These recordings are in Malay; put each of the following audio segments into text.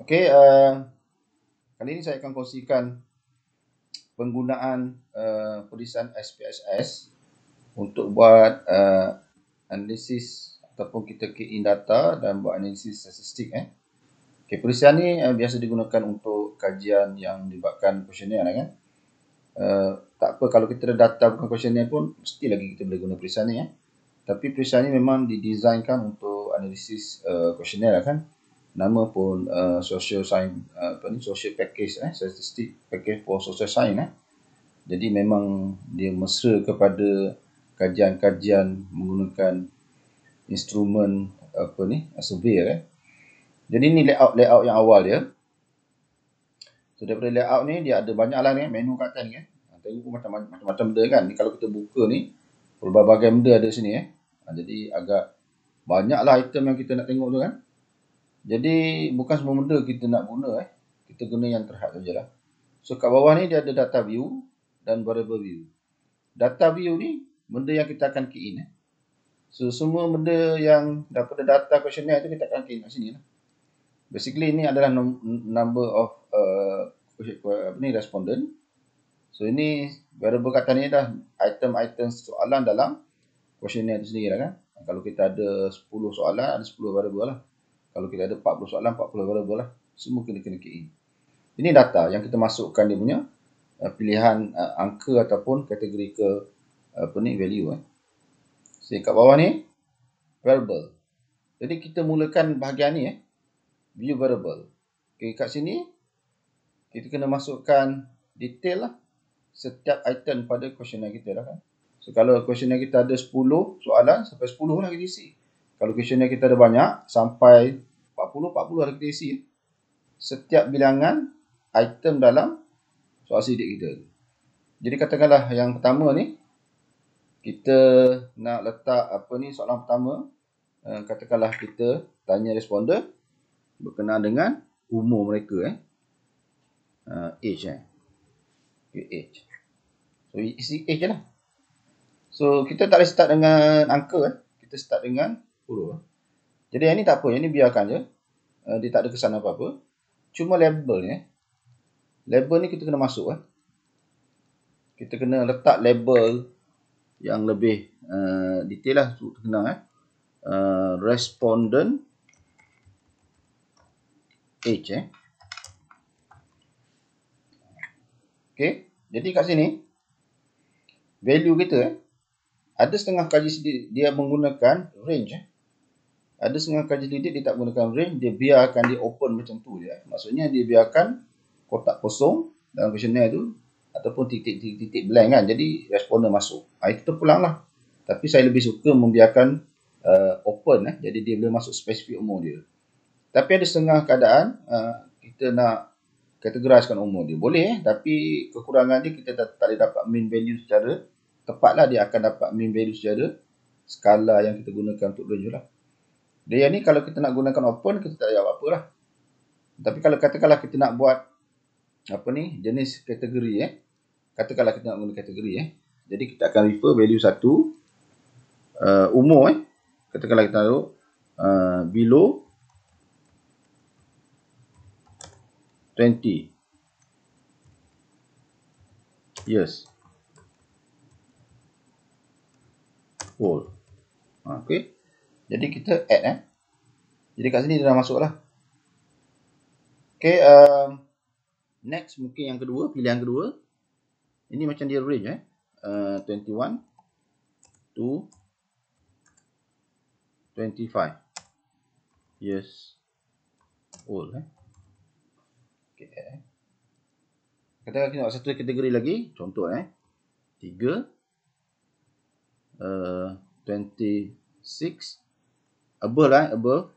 Okey, kali ini saya akan kongsikan penggunaan perisian SPSS untuk buat analisis ataupun kita key in data dan buat analisis statistik. Okay, perisian ni biasa digunakan untuk kajian yang melibatkan kuesioner kan. Tak apa kalau kita ada data bukan kuesioner pun mesti lagi kita boleh guna perisian ni. Tapi perisian ni memang didesainkan untuk analisis kuesioner kan. Nama pun social science social package statistik package for social science. Jadi memang dia mesra kepada kajian-kajian menggunakan instrumen survey. Jadi ni layout yang awal dia. So daripada layout ni dia ada banyak lah ni menu kat atas ni tengok pun macam-macam benda kan. Ni kalau kita buka ni berbagai benda ada sini jadi agak banyaklah item yang kita nak tengok tu kan. Jadi bukan semua benda kita nak guna kita guna yang terhad sajalah. So kat bawah ni dia ada data view dan variable view. Data view ni benda yang kita akan key in. So semua benda yang daripada data questionnaire tu kita akan key in kat sini lah. Basically ini adalah number of respondent. So ini variable kat atas ni dah item-item soalan dalam questionnaire tu sendiri lah kan. Kalau kita ada 10 soalan ada 10 variable lah. Kalau kita ada 40 soalan, 40 variable lah. Semua kena key in. Ini data yang kita masukkan dia punya pilihan angka ataupun kategori ke value. So kat bawah ni variable. Jadi kita mulakan bahagian ni view variable. Okay, kat sini kita kena masukkan detail lah setiap item pada questionnaire kita lah kan. So kalau questionnaire kita ada 10 soalan sampai 10 lah kita isi. Kalau questionnaire kita ada banyak, sampai 40 lah kita isi. Setiap bilangan item dalam soal sidik kita. Jadi katakanlah yang pertama ni, kita nak letak soalan pertama. Katakanlah kita tanya responden berkenaan dengan umur mereka. Age. Okay, age. So isi age je lah. So kita tak boleh start dengan angka. Kita start dengan huruf. Jadi yang ni tak apa, yang ni biarkan je. Dia tak ada kesan apa-apa. Cuma label ni. Label ni kita kena masuk. Kita kena letak label yang lebih detail lah. So, kenal respondent age. Okay. Jadi kat sini value kita ada setengah kaji sedikit dia menggunakan range. Ada setengah kaji sedikit dia tak menggunakan range, dia biarkan dia open macam tu je. Maksudnya dia biarkan kotak kosong dalam questionnaire tu ataupun titik-titik blank kan. Jadi responden masuk. Itu terpulang lah. Tapi saya lebih suka membiarkan open jadi dia boleh masuk spesifik umur dia. Tapi ada setengah keadaan kita nak kategoriskan umur dia. Boleh tapi kekurangan dia kita tak boleh dapat mean value secara tepatlah. Dia akan dapat mean value secara skala yang kita gunakan untuk range lah. Dia ni kalau kita nak gunakan open kita tak payah apa-apa lah. Tapi kalau katakanlah kita nak buat jenis kategori katakanlah kita nak guna kategori jadi kita akan refer value 1 umur katakanlah kita taruh below 20 years old. Okay. Jadi kita add jadi kat sini dia dah masuk lah. Okay. Next mungkin yang kedua, pilihan kedua. Ini macam dia range 21 to 25 years old. Okay. Katakan kita nak satu kategori lagi. Contoh 3 26 above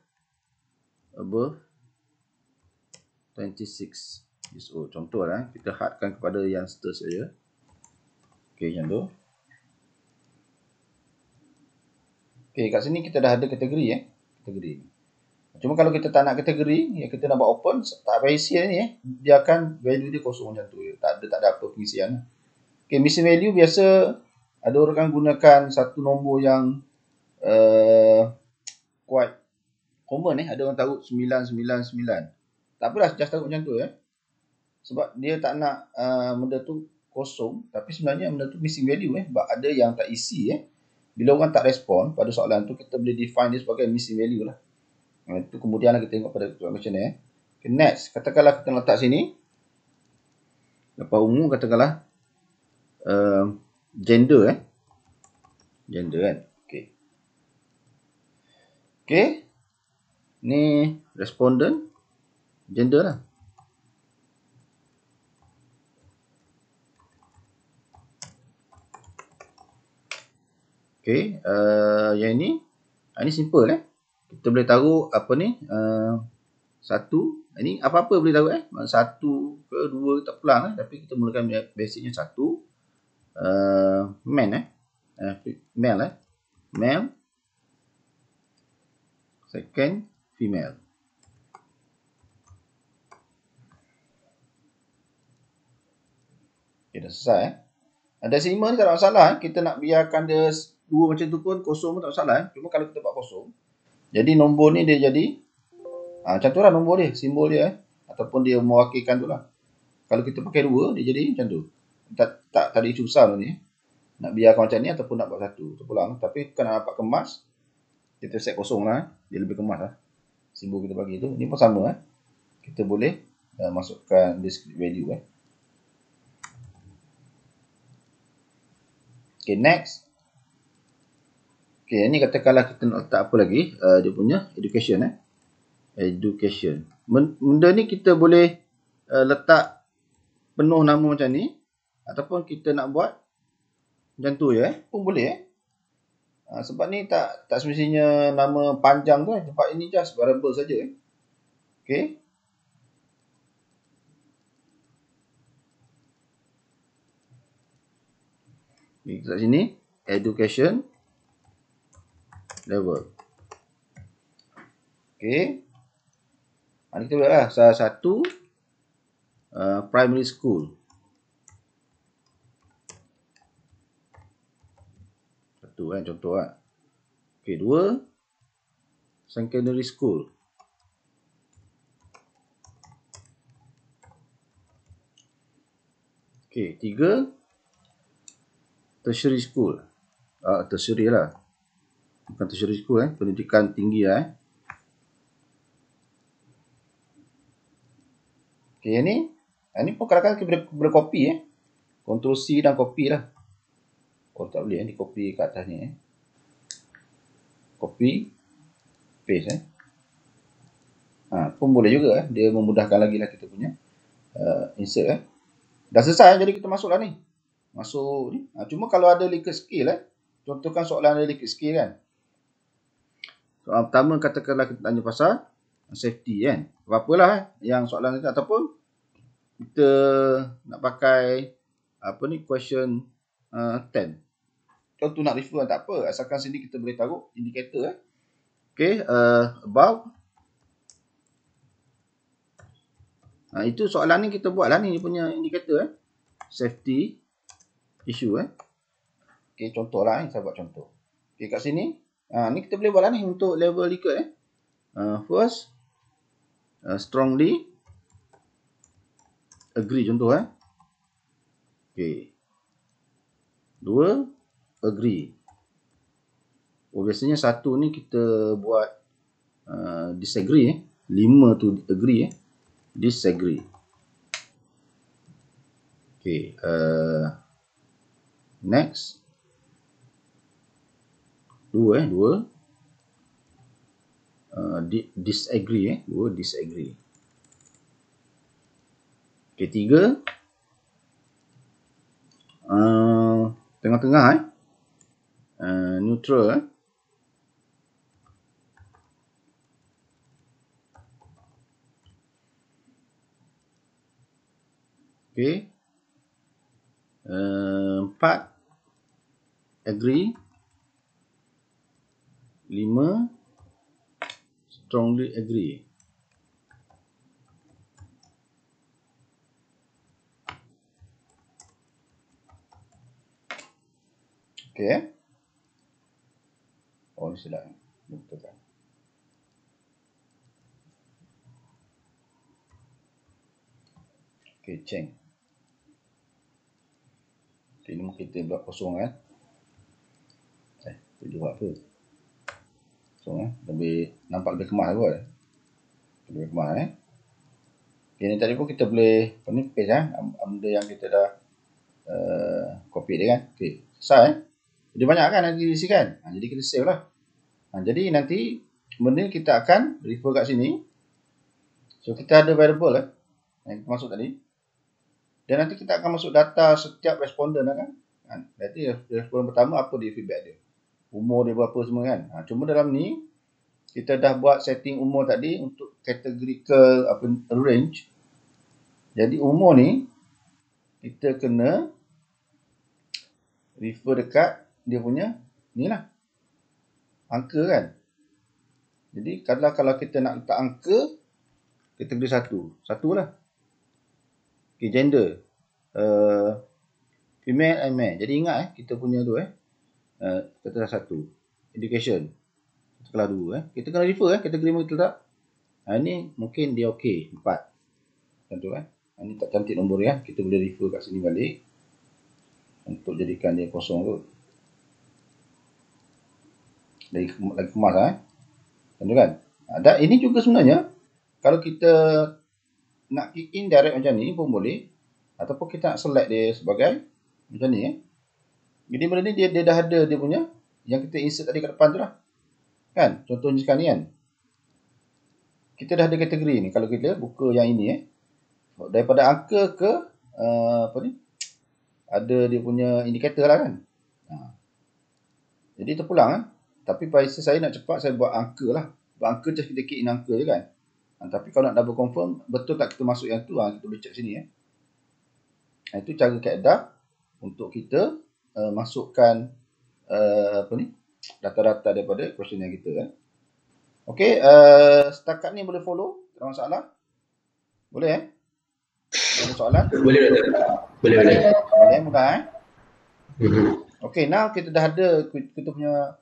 26 years old. Contoh kita hadkan kepada youngster saja. Okey, macam tu. Okey, kat sini kita dah ada kategori kategori ni. Cuma kalau kita tak nak kategori, kita nak buat open, tak payah isi ni biarkan value dia kosong macam tu. Tak ada apa pengisian. Okey, missing value biasa ada orang gunakan satu nombor yang quite common ada orang taruh 999. Tak apalah, just taruh macam tu ya. Sebab dia tak nak benda tu kosong, tapi sebenarnya benda tu missing value sebab ada yang tak isi Bila orang tak respon pada soalan tu, kita boleh define dia sebagai missing value lah. Itu kemudian kita tengok pada questionnaire. Okay, next, katakanlah kita letak sini. Lepas ungu katakanlah gender Gender kan. Okay. Okay. Ni respondent gender lah. Okay, yang ini simple Kita boleh taruh apa ni, satu. Ini apa-apa boleh taruh satu ke dua tak pulang tapi kita mulakan basicnya satu. Man male male. Second female. Okay, dah selesai Decimal ni tak ada masalah Kita nak biarkan dia dua macam tu pun, kosong pun tak masalah Cuma kalau kita buat kosong, jadi nombor ni dia jadi macam tu lah nombor dia, simbol dia ataupun dia mewakilkan tu lah. Kalau kita pakai dua, dia jadi macam tu. Tak ada isu besar ni nak biarkan macam ni ataupun nak buat satu terpulang. Tapi kalau nak dapat kemas, kita set kosong lah dia lebih kemas lah. Simbol kita bagi tu, ni pun sama kita boleh masukkan discrete value Okay, next. Okay, ni katakanlah kita nak letak apa lagi, dia punya education education. Benda ni kita boleh letak penuh nama macam ni ataupun kita nak buat macam tu pun boleh sebab ni tak semestinya nama panjang tu sebab ini just variable saja Okay. Kita kat sini education level. Okay. Ini kita buatlah salah satu primary school. Satu contoh Okay, dua secondary school. Okay, tiga tertiary school. Tertiary lah. Bukan tertiary school pendidikan tinggi Okay, ni pun kadang-kadang kita boleh copy Ctrl C dan copy lah. Oh, tak boleh di copy kat atas ni Copy paste pun boleh juga dia memudahkan lagi lah kita punya insert dah selesai jadi kita masuklah ni. Masuk ni. Cuma kalau ada liquid skill contohkan soalan ada liquid skill kan. Soalan pertama katakanlah kita tanya pasal safety apa-apalah yang soalan itu ataupun kita nak pakai apa ni question 10. Contoh nak refer tak apa, asalkan sini kita boleh taruh indikator Okay, about itu soalan ni kita buat lah ni punya indikator safety issue Okay, contoh lah saya buat contoh. Okay, kat sini ni kita boleh buat lah ni untuk level liquid first strongly agree contoh Okay. Dua agree. Biasanya satu ni kita buat disagree lima tu agree disagree. Okay, next. Dua disagree dua disagree. Okay, tiga tengah-tengah neutral Okay. Empat agree. Lima strongly agree. Okay. Oh, ni silap. Betul kan. Okay, Cheng. Okay, ni mungkin kita buat kosong kan. Tu juga apa. Kosong lebih, nampak lebih kemas kot. Lebih kemas Okay, ni tadi pun kita boleh paste benda yang kita dah copy dia kan. Okay, selesai Dia banyak kan nanti diisi kan. Jadi kita save lah. Jadi nanti benda ni kita akan refer kat sini. So kita ada variable yang kita masuk tadi. Dan nanti kita akan masuk data setiap responden kan. Nanti responden pertama apa dia feedback dia. Umur dia berapa semua kan. Cuma dalam ni kita dah buat setting umur tadi untuk categorical range. Jadi umur ni kita kena refer dekat dia punya ni lah. Angka kan. Jadi kalau kita nak letak angka, kategori 1. 1 lah. Okay, gender. Female and male. Jadi ingat kita punya tu kita dah 1. Education. Kita kelas 2 Kita kena refer kategori mana kita letak. Ni mungkin dia okey 4. Contoh ni tak cantik nombor dia. Kita boleh refer kat sini balik untuk jadikan dia kosong tu. Lagi kemas Contoh kan. Dan ini juga sebenarnya kalau kita nak key in direct macam ni pun boleh, ataupun kita nak select dia sebagai macam ni Jadi benda ni dia dah ada dia punya yang kita insert tadi kat depan tu lah. Kan? Contohnya sekarang ni kan. Kita dah ada kategori ni. Kalau kita buka yang ini daripada angka ke ada dia punya indikator lah kan. Jadi terpulang Tapi biasa saya nak cepat, saya buat angka lah. Buat angka just kita key in angka je kan. Tapi kalau nak double confirm, betul tak kita masuk yang tu, kita boleh check sini Itu cara kaedah untuk kita masukkan data-data daripada questionnaire kita Okey, setakat ni boleh follow? Tak ada masalah? Boleh Ada soalan? Boleh, mudah Okey, now kita dah ada kita punya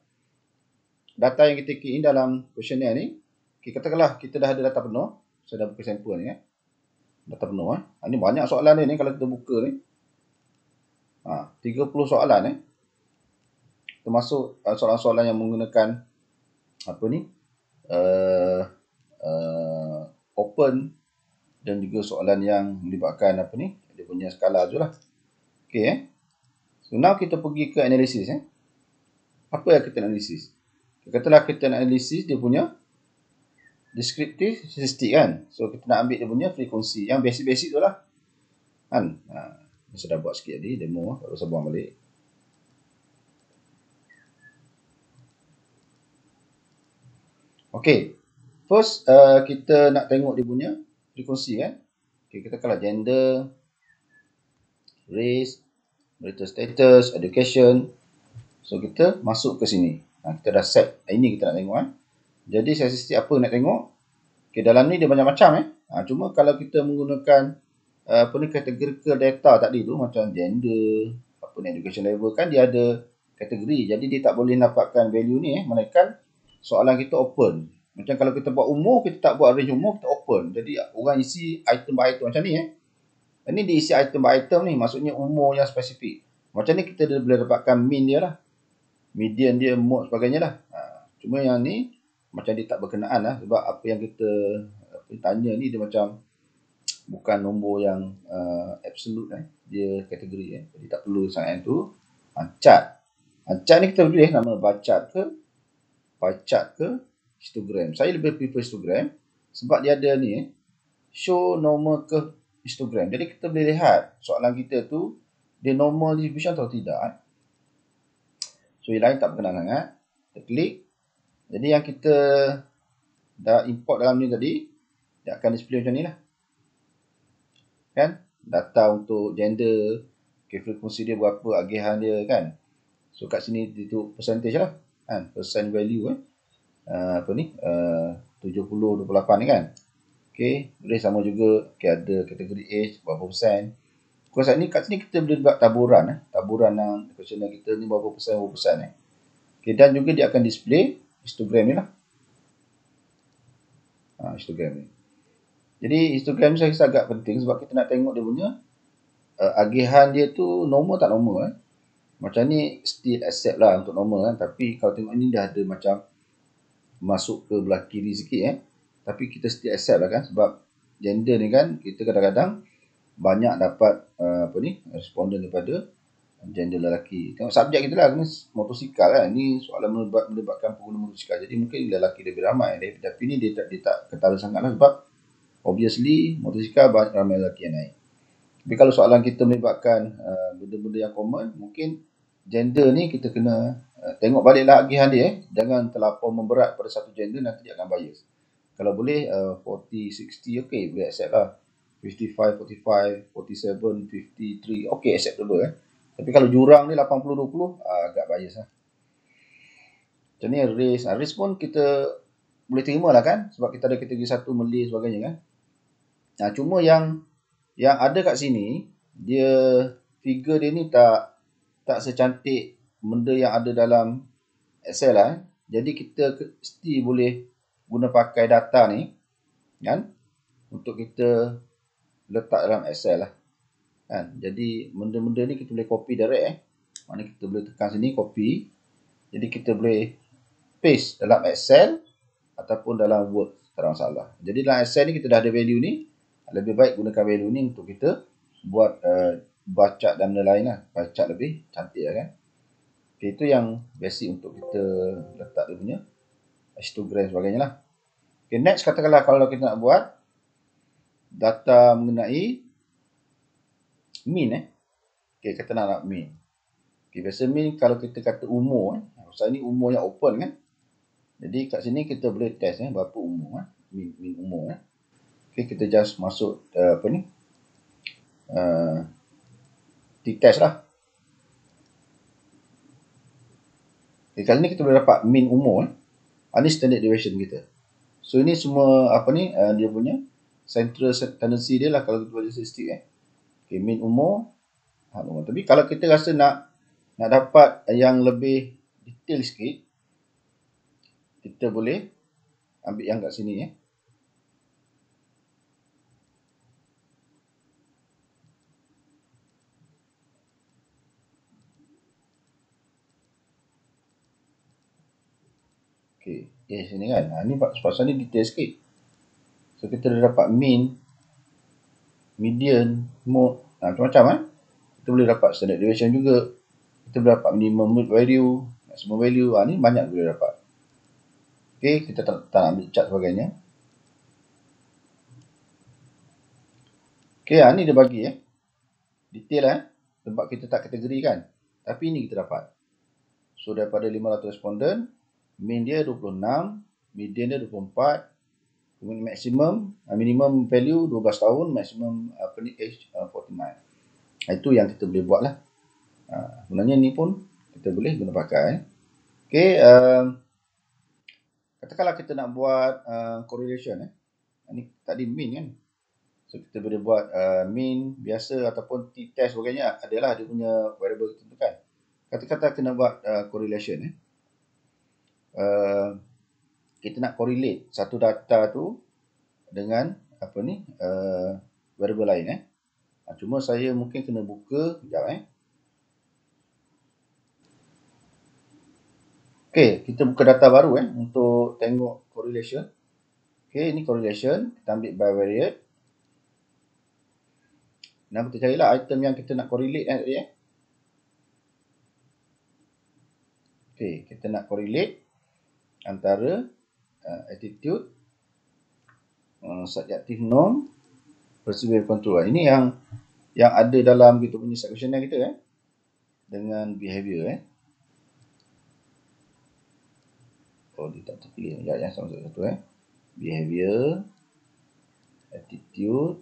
data yang kita key in dalam questionnaire ni. Okay, katakanlah kita dah ada data penuh. Saya dah buka sampel ni Data penuh Ini banyak soalan ni kalau kita buka ni. 30 soalan termasuk soalan-soalan yang menggunakan open dan juga soalan yang melibatkan dia punya skala tu lah. Okay So now kita pergi ke analisis Apa yang kita analisis? Katalah kita nak analisis dia punya descriptive statistik kan. So kita nak ambil dia punya frekuensi yang basic-basic tu lah kan. Saya dah buat sikit tadi demo baru saya buang balik. Okay, first kita nak tengok dia punya frekuensi Okay, kita kalau gender, race, marital status, education. So kita masuk ke sini. Kita dah set ini kita nak tengok Jadi statistik apa nak tengok? Okay, dalam ni dia banyak macam Cuma kalau kita menggunakan categorical data tadi tu macam gender, education level kan dia ada kategori. Jadi dia tak boleh dapatkan value ni melainkan soalan kita open. Macam kalau kita buat umur, kita tak buat range umur, kita open. Jadi orang isi item by item macam ni Ini diisi item by item ni, maksudnya umur yang spesifik. Macam ni kita boleh dapatkan mean dia lah. Median dia, mode sebagainya lah. Cuma yang ni macam dia tak berkenaan sebab apa yang kita tanya ni dia macam bukan nombor yang absolute dia kategori jadi tak perlu sangat yang tu. Chart ni kita boleh nama bar chart ke pie chart ke histogram. Saya lebih prefer histogram sebab dia ada ni show normal ke histogram. Jadi kita boleh lihat soalan kita tu dia normal distribution atau tidak So yang lain tak berkenaan sangat. Kita klik. Jadi yang kita dah import dalam ni tadi dia akan display macam ni lah. Kan? Data untuk gender, frekuensi dia berapa, agihan dia kan. So kat sini itu percentage lah. Kan? Percent value 70, 28 ni kan. Okay. Boleh sama juga. Okay, ada kategori age, berapa persen. Kalau saat ni kat sini kita boleh buat taburan. Taburan yang questionnaire kita ni berapa persen. Okay, dan juga dia akan display histogram ni lah. Histogram ni. Jadi histogram saya rasa agak penting sebab kita nak tengok dia punya agihan dia tu normal tak normal. Macam ni still accept lah untuk normal kan. Tapi kalau tengok ni dah ada macam masuk ke belah kiri sikit Tapi kita still accept lah kan. Sebab gender ni kan kita kadang-kadang banyak dapat responden daripada gender lelaki. Tengok subjek kita lah, ni motosikal kan. Ni soalan melibatkan pengguna motosikal. Jadi mungkin lelaki lebih ramai. Tapi ni dia tak ketara sangat lah sebab obviously motosikal banyak ramai lelaki yang naik. Tapi kalau soalan kita melibatkan benda-benda yang common, mungkin gender ni kita kena tengok baliklah agihan dia. Jangan terlampau memberat pada satu gender, nanti dia akan bias. Kalau boleh 40, 60, okay, boleh accept lah. 55, 45, 47, 53, okay, acceptable Tapi kalau jurang ni 80, 20, agak bias lah. Macam ni race. Race pun kita boleh terima lah kan. Sebab kita ada kategori 1, Malay sebagainya kan. Cuma yang ada kat sini, dia figure dia ni tak secantik benda yang ada dalam Excel lah. Jadi kita mesti boleh guna pakai data ni kan untuk kita letak dalam Excel lah kan. Jadi benda-benda ni kita boleh copy direct Mana kita boleh tekan sini copy. Jadi kita boleh paste dalam Excel ataupun dalam Word, tak ada masalah. Jadi dalam Excel ni kita dah ada value ni. Lebih baik gunakan value ni untuk kita buat baca dan lain lah. Baca lebih cantik lah kan. Okay, itu yang basic untuk kita letak dia punya histogram sebagainya lah. Okay, next katakanlah kalau kita nak buat data mengenai mean Okay, kata nak mean. Okay, biasa mean kalau kita kata umur Pasal ni umur yang open kan. Jadi kat sini kita boleh test berapa umur mean umur Okay, kita just masuk t-test lah. Okay, kali ni kita boleh dapat mean umur Ini standard deviation kita. So ini semua dia punya central tendency dia lah kalau kita belajar statistik Okay, mean umur. Tapi kalau kita rasa nak dapat yang lebih detail sikit, kita boleh ambil yang kat sini Okay, sini kan. Ni pasal ni detail sikit. So kita dah dapat mean, median, mode, macam-macam Kita boleh dapat standard deviation juga. Kita boleh dapat minimum value, maximum value. Ni banyak boleh dapat. Okay, kita tak ambil chart sebagainya. Okay, ni dia bagi detail sebab kita tak kategori kan. Tapi ni kita dapat. So daripada 500 responden, mean dia 26, median dia 24, maximum minimum value 12 tahun, maximum age 49. Itu yang kita boleh buat lah. Sebenarnya ni pun kita boleh guna pakai. Okay, katakanlah kita nak buat correlation ni tadi mean kan. So kita boleh buat mean biasa ataupun t-test sebagainya. Adalah dia punya variable tentukan. Kata-kata kita nak buat correlation kita nak correlate satu data tu dengan variable lain cuma saya mungkin kena buka sekejap Okay, kita buka data baru untuk tengok correlation. Okay, ini correlation. Kita ambil bivariate. Nah, kita carilah item yang kita nak correlate tadi Okay, kita nak correlate antara attitude, subjective norm, perceived control. Ini yang ada dalam kita punya questionnaire kita dengan behavior Oh, dia tak terpilih. Yang sama satu behavior, attitude,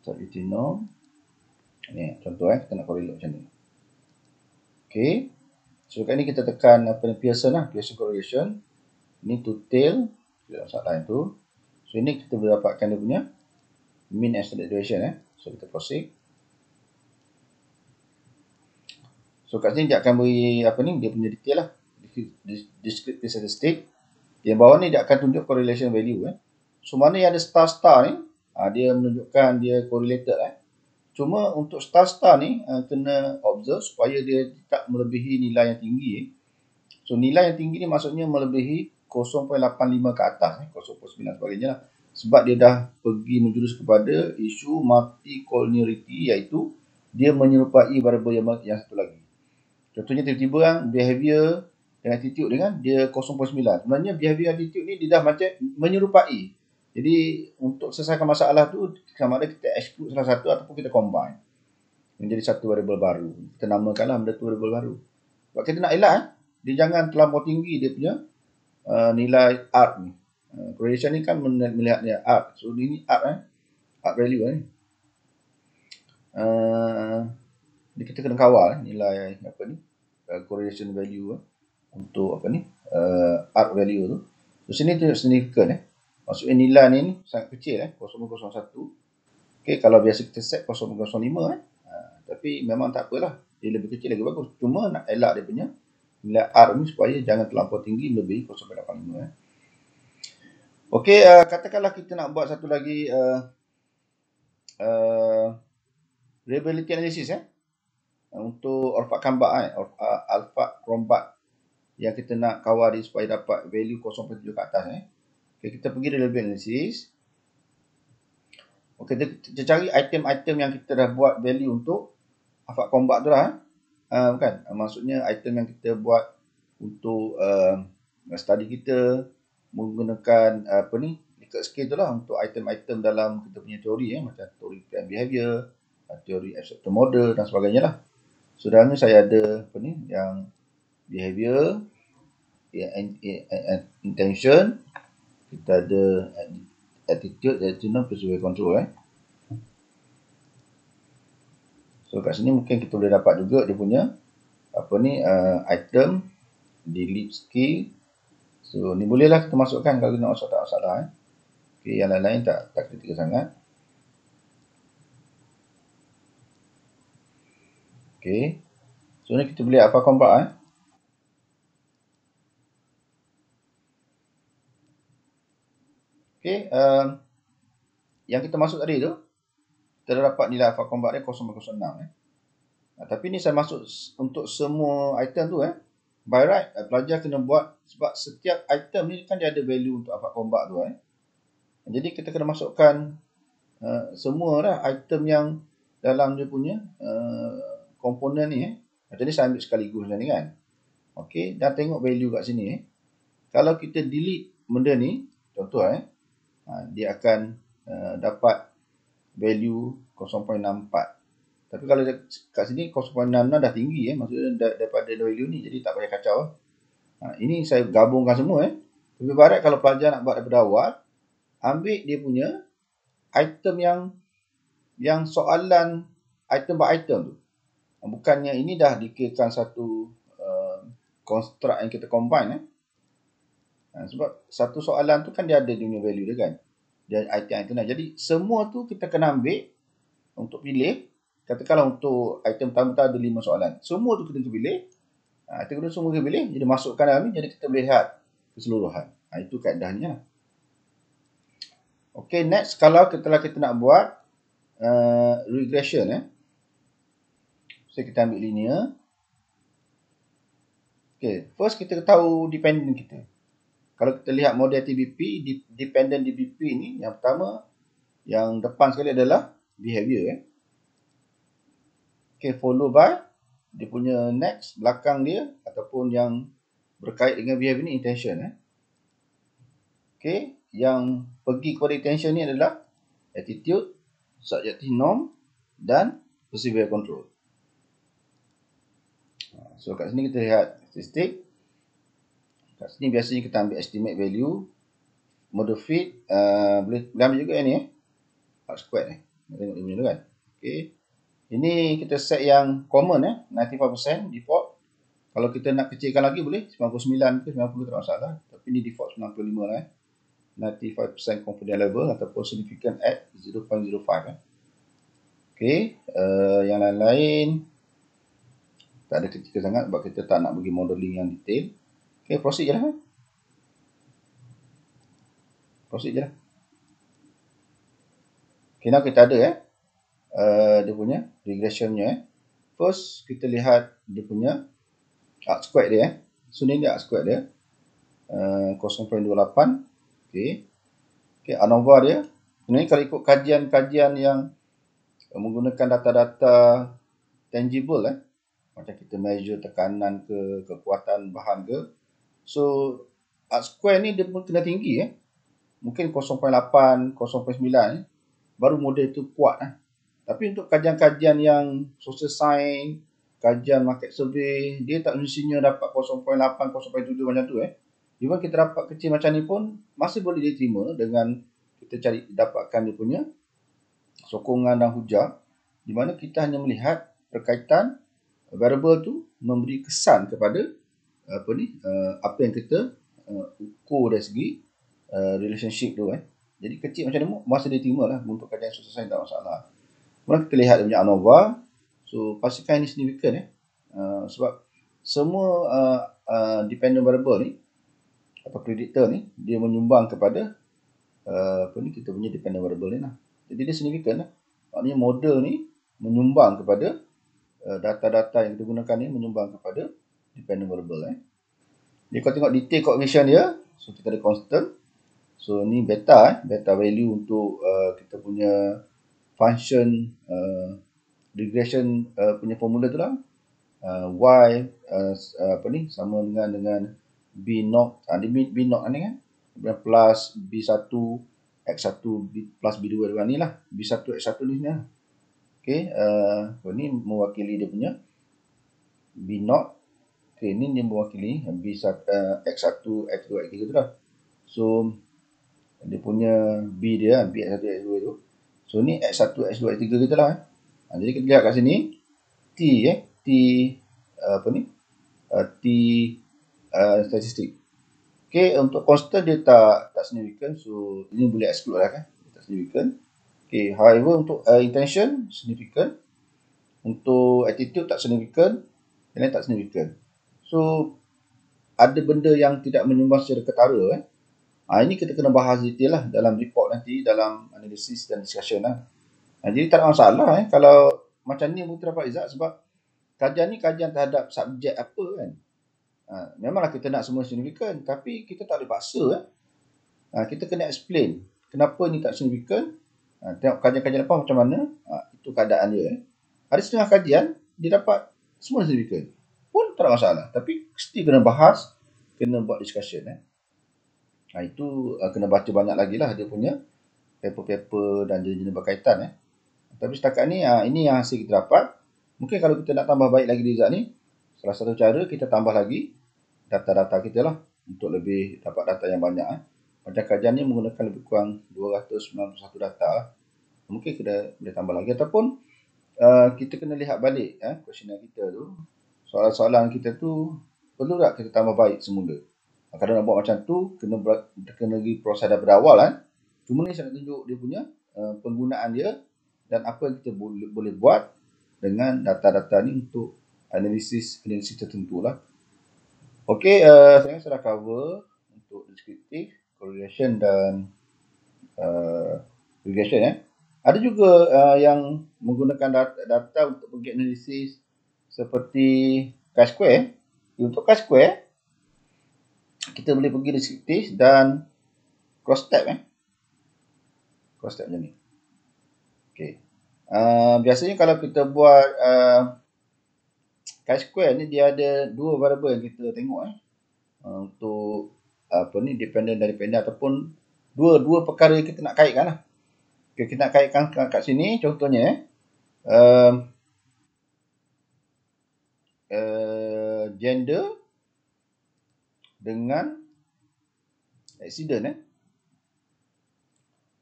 subjective norm. Ni contoh kita nak correlate macam ni. Okay. So kat ni kita tekan Pearson Pearson correlation. Ni to tail, tidak masalah itu. So ini kita boleh dapatkan dia punya mean and standard deviation So kita proceed. So kat sini dia akan beri dia punya detail lah. Descriptive statistic. Yang bawah ni dia akan tunjuk correlation value So mana yang ada star-star ni, Dia menunjukkan dia correlated Cuma untuk star ni kena observe supaya dia tak melebihi nilai yang tinggi. So nilai yang tinggi ni maksudnya melebihi 0.85 ke atas 0.9 sebagainya lah. Sebab dia dah pergi menjurus kepada isu multicollinearity, iaitu dia menyerupai variable yang satu lagi. Contohnya tiba-tiba kan behavior dengan attitude dia 0.9. Sebenarnya behavior attitude ni dia dah macam menyerupai. Jadi untuk selesaikan masalah tu, sama ada kita exclude salah satu ataupun kita combine menjadi satu variable baru. Kita namakanlah benda tu variable baru. Sebab kita nak elak dia jangan terlampau tinggi dia punya nilai art ni. Correlation ni kan melihat dia art. So ini art art value ni. Kita kena kawal nilai apa ni? Correlation value untuk apa ni? Art value tu. So sini tu significant Maksudnya nilai ni sangat kecil 0.01. Okey, kalau biasa kita set 0.05 tapi memang tak apalah. Dia lebih kecil lagi bagus. Cuma nak elak dia punya nilai R ni supaya jangan terlampau tinggi lebih 0.85 Okey, katakanlah kita nak buat satu lagi reliability analysis untuk alpha kambak alpha rombat yang kita nak kawal dia supaya dapat value 0.7 ke atas Okay, kita pergi reliability analysis. Okay, kita cari item-item yang kita dah buat value untuk alpha combat tu lah. Bukan? Maksudnya item yang kita buat untuk study kita menggunakan apa ni? Likert scale tu lah untuk item-item dalam kita punya teori macam teori plan behavior, teori acceptor model dan sebagainya lah. Sebenarnya saya ada apa ni? Yang behavior, intention, kita ada attitude, persuasion control So kat sini mungkin kita boleh dapat juga dia punya apa ni item delete skill. So ni bolehlah kita masukkan kalau nak masuk tak masalah Okey, yang lain-lain tak kritikal sangat. Okey. So ni kita boleh apa combat Okey, yang kita masuk tadi tu kita dah dapat nilai alpha combat dia 0.06 tapi ni saya masuk untuk semua item tu by right pelajar kena buat sebab setiap item ni kan dia ada value untuk alpha combat tu jadi kita kena masukkan semua lah item yang dalam dia punya komponen ni macam ni saya ambil sekaligus macam ni kan. Okey, dan tengok value kat sini kalau kita delete benda ni contoh dia akan dapat value 0.64. Tapi kalau kat sini 0.66 dah tinggi maksudnya daripada value ni, jadi tak payah kacau ini saya gabungkan semua Lebih barat kalau pelajar nak buat daripada awal, ambil dia punya item yang soalan item by item tu. Bukannya ini dah dikirakan satu construct yang kita combine sebab satu soalan tu kan dia ada dia punya value dia kan. Dia item-item lah. Jadi semua tu kita kena ambil untuk pilih. Katakanlah untuk item pertama tu ada 5 soalan. Semua tu kita pilih. Kita kena semua kita pilih. Jadi masukkan dalam ni. Jadi kita boleh lihat keseluruhan. Itu kaedahnya. Okay, next. Kalau kita nak buat regression. So kita ambil linear. Okay, first kita tahu dependent kita. Kalau kita lihat model TBP, dependent DBP ni, yang pertama, yang depan sekali adalah behavior. Okay, follow by, dia punya next, belakang dia, ataupun yang berkait dengan behavior ni, intention. Okay, yang pergi kepada intention ni adalah attitude, subjective norm, dan perceivable control. So, kat sini kita lihat statistik. Kat sini biasanya kita ambil estimate value, model fit, boleh ambil juga yang ni R squared tengok dia punya tu kan. Okay. Ini kita set yang common 95% default. Kalau kita nak kecilkan lagi boleh 99 ke 90 tak masalah. Tapi ni default 95 lah 95% confidence level ataupun significant at 0.05 Okay. Yang lain-lain tak ada kritikal sangat sebab kita tak nak bagi modeling yang detail. Okay, proceed je lah. Proceed je lah. Okay, now kita ada dia punya regressionnya. First, kita lihat dia punya arc square dia. So, ni dia arc square dia. 0.28. Okay. Okay, ANOVA dia. Sebenarnya kalau ikut kajian-kajian yang menggunakan data-data tangible, macam kita measure tekanan ke, kekuatan bahan ke. So, arc square ni dia pun kena tinggi. Mungkin 0.8, 0.9. Baru model tu kuat. Tapi untuk kajian-kajian yang social science, kajian market survey, dia tak mestinya dapat 0.8, 0.7 macam tu. Even kita dapat kecil macam ni pun masih boleh diterima dengan kita cari dapatkan dia punya sokongan dan hujah, di mana kita hanya melihat berkaitan variable tu memberi kesan kepada apa yang kita ukur dari segi relationship tu. Jadi kecil macam ni masih diterima lah untuk kajian social science, tak masalah. Kemudian kita lihat dia punya ANOVA. So pastikan ini signifikan sebab semua dependent variable ni atau predictor ni dia menyumbang kepada kita punya dependent variable ni lah. Jadi dia signifikan lah. Maknanya model ni menyumbang kepada data-data yang kita gunakan ni menyumbang kepada dependent variable. Jadi kalau tengok detail coefficient dia, so kita ada constant. So ni beta value untuk kita punya function regression punya formula tu lah. Y sama dengan B0, B0 ni kan, plus B1 X1 plus B2 ni lah. B1 X1 ni lah. Okay, ni mewakili dia punya B0. Okay, ni dia mewakili B1 X1 X2 X3 tu lah. So dia punya B dia, B1 X2 tu. So ni X1 X2 X3 kita lah. Jadi kita lihat kat sini T statistik. Okay, untuk constant dia tak signifikan, so ini boleh exclude lah kan, tak signifikan. Okay, however untuk intention signifikan, untuk attitude tak signifikan, dan lain tak signifikan. So ada benda yang tidak menyumbang secara ketara. Ini kita kena bahas detail lah dalam report nanti, dalam analisis dan discussion lah. Jadi tak ada masalah kalau macam ni kita dapat result, sebab kajian ni kajian terhadap subjek apa kan. Memanglah kita nak semua signifikan, tapi kita tak boleh paksa. Kita kena explain kenapa ni tak signifikan. Tengok kajian-kajian lepas macam mana. Itu keadaan dia. Ada setengah kajian dia dapat semua signifikan, pun tak ada masalah, tapi mesti kena bahas, kena buat discussion. Itu kena baca banyak lagi lah dia punya paper-paper dan jenis berkaitan. Tapi setakat ni ini yang hasil kita dapat. Mungkin kalau kita nak tambah baik lagi result ni, salah satu cara kita tambah lagi data-data kita lah, untuk lebih dapat data yang banyak. Macam kajian ni menggunakan lebih kurang 291 data. Mungkin kita boleh tambah lagi, ataupun kita kena lihat balik questionnaire kita tu. Soalan-soalan kita tu perlu tak kita tambah baik semula. Kalau nak buat macam tu, kena pergi proses daripada awal. Cuma ni saya nak tunjuk dia punya penggunaan dia dan apa yang kita boleh buat dengan data-data ni untuk analisis tertentu lah. Okey, saya sudah cover untuk descriptive, correlation dan regression. Ada juga yang menggunakan data untuk pergi analisis seperti chi-square. Untuk chi-square, kita boleh pergi descriptive dan cross-step. Cross-step macam ni. Okey. Biasanya kalau kita buat chi-square ni, dia ada dua variable yang kita tengok untuk dependent dan dependent, ataupun dua perkara yang kita nak kaitkan lah. Okay, kita nak kaitkan kat sini contohnya gender dengan accident.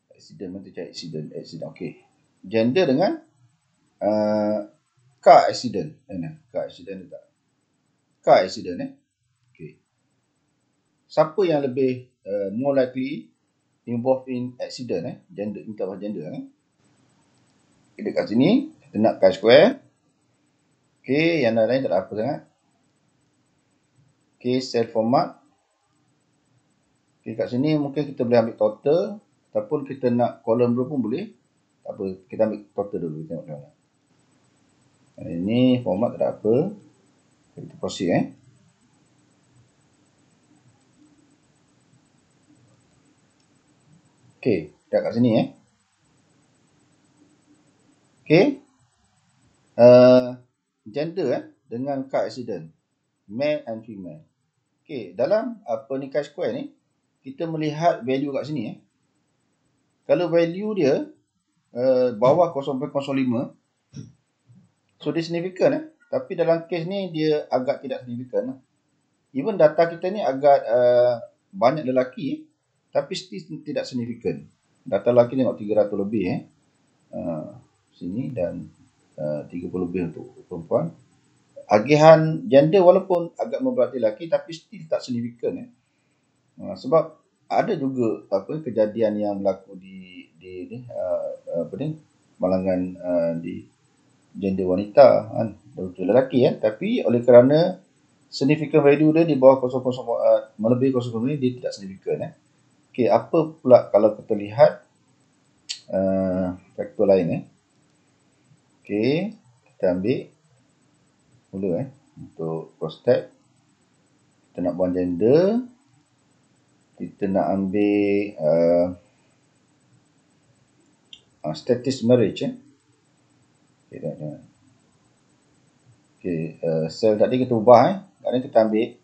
Accident, nanti cari accident. Okey, gender dengan car accident. Car accident tak? Car accident. Okay. Siapa yang lebih more likely involved in accident? Gender, kita bahas gender. Kita kat sini kita nak chi-square. Okay, yang lain tak ada apa sangat. Okay, cell format. Okay, kat sini mungkin kita boleh ambil total, ataupun kita nak column row pun boleh. Tak apa, kita ambil total dulu, tengok macam mana. Ini format tak ada apa. Kita proceed Okey, dah kat sini Okey. Gender dengan car accident, male and female. Okey, dalam apa ni chi-square ni, kita melihat value kat sini Kalau value dia bawah 0.05, so dia signifikan tapi dalam kes ni dia agak tidak signifikan. Even data kita ni agak banyak lelaki tapi still tidak signifikan. Data lelaki tengok 300 lebih sini dan 30 lebih untuk perempuan. Agihan gender walaupun agak memberati lelaki tapi still tak signifikan sebab ada juga kejadian yang berlaku di malangan di gender wanita untuk lelaki tapi oleh kerana significant value dia di bawah 0,0 melebihi 0,0 dia tidak signifikan Okey, apa pula kalau kita lihat faktor lain Okey, kita ambil mula untuk prostat. Kita nak buang gender, kita nak ambil status marriage Okey, sel tadi kita ubah sekarang kita ambil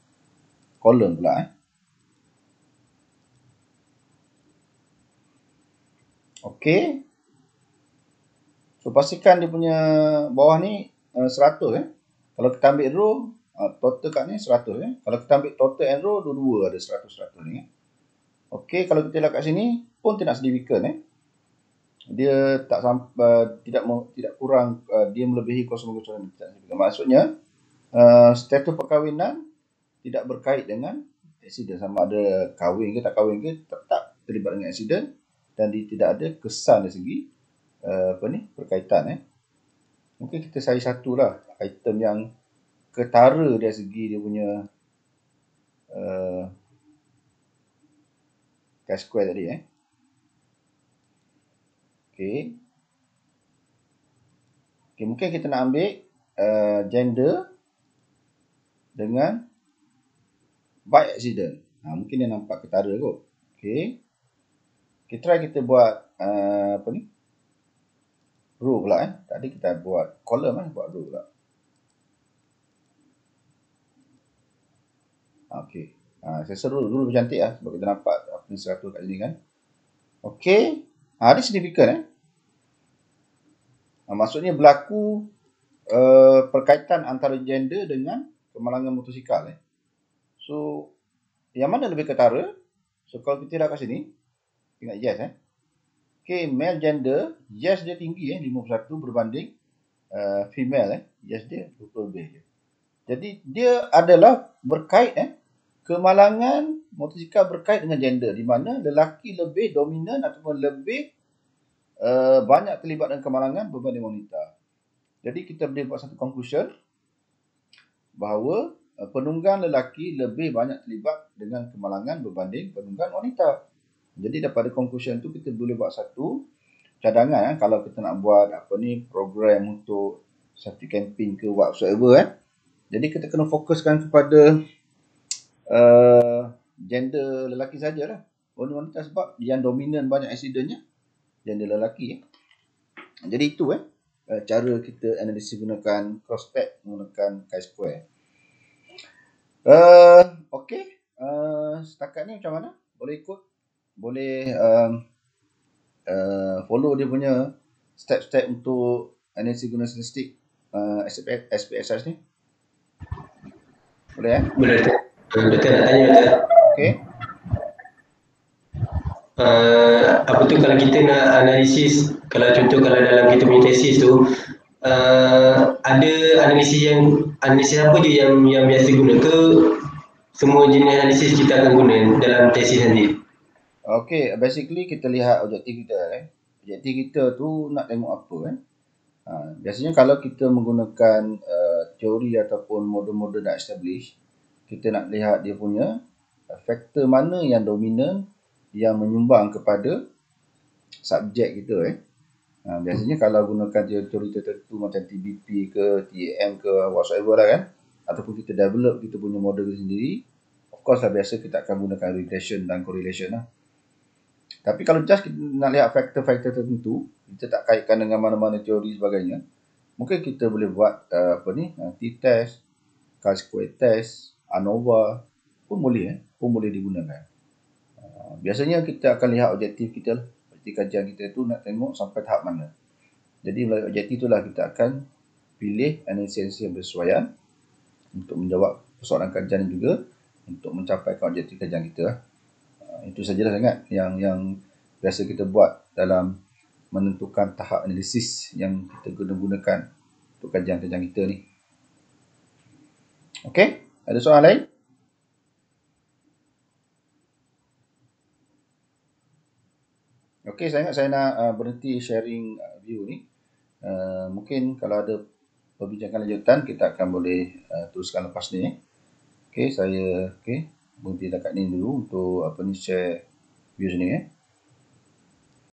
column pula Okey. So pastikan dia punya bawah ni 100 Kalau kita ambil row total kat ni 100 Kalau kita ambil total and row dua-dua ada 100 ni Okey, kalau kita lihat kat sini pun tidak signifikan Dia tak sampai tidak kurang dia melebihi 0,0 Maksudnya status perkahwinan tidak berkait dengan accident, sama ada kahwin ke tak kahwin ke tetap terlibat dengan accident dan dia tidak ada kesan dari segi berkaitan Mungkin kita cari satu lah item yang ketara dari segi dia punya chi-square tadi Okey, mungkin kita nak ambil gender dengan bike accident. Mungkin dia nampak ketara kot. Okey. Kita buat row pula Tadi kita buat column buat row pula. Okey. Saya seru dulu cantik sebab kita nampak apa ni 100 kat sini kan. Okey. Dia signifikan maksudnya berlaku perkaitan antara gender dengan kemalangan motosikal So yang mana lebih ketara? So kalau kita lihat kat sini, tengok yes Okey, male gender, yes dia tinggi 51 berbanding female yes dia 20 lebih je. Jadi dia adalah berkait kemalangan motosikal berkait dengan gender di mana lelaki lebih dominan ataupun lebih banyak terlibat dengan kemalangan berbanding wanita. Jadi kita boleh buat satu conclusion bahawa penunggang lelaki lebih banyak terlibat dengan kemalangan berbanding penunggang wanita. Jadi daripada conclusion tu kita boleh buat satu cadangan kalau kita nak buat program untuk safety campaign ke whatsoever Jadi kita kena fokuskan kepada gender lelaki sajalah. Wanita sebab yang dominan banyak accidentnya gender lelaki Jadi itu cara kita analisis gunakan prospect menggunakan chi-square. Okey, setakat ni macam mana? Boleh ikut? Boleh follow dia punya step-step untuk analisis guna statistik SPSS ni? Boleh Boleh. Betul nak tanya betul. Okey. Apa tu kalau kita nak analisis, kalau contoh kalau dalam kita punya tesis tu ada analisis apa je yang biasa guna ke semua jenis analisis kita akan guna dalam tesis nanti? Okey, basically kita lihat objektif kita Objektif kita tu nak tengok apa biasanya kalau kita menggunakan teori ataupun model-model dah establish, kita nak lihat dia punya faktor mana yang dominan yang menyumbang kepada subjek kita Biasanya kalau gunakan teori tertentu macam TBP ke TAM ke whatsoever lah kan, ataupun kita develop kita punya model sendiri, of course lah biasa kita akan gunakan regression dan correlation lah. Tapi kalau just kita nak lihat faktor-faktor tertentu, kita tak kaitkan dengan mana-mana teori sebagainya, mungkin kita boleh buat t-test, chi-square test, ANOVA pun boleh digunakan. Biasanya kita akan lihat objektif kita lah. Objektif kajian kita tu nak tengok sampai tahap mana. Jadi melalui objektif itulah kita akan pilih analisis yang bersesuaian untuk menjawab persoalan kajian juga untuk mencapaikan objektif kajian kita. Itu sajalah sangat yang biasa kita buat dalam menentukan tahap analisis yang kita gunakan untuk kajian-kajian kita ni. Okey, ada soalan lain? Okey, saya nak berhenti sharing view ni. Mungkin kalau ada perbincangan lanjutan kita akan boleh teruskan lepas ni. Okey, saya berhenti dekat ni dulu untuk share view ni.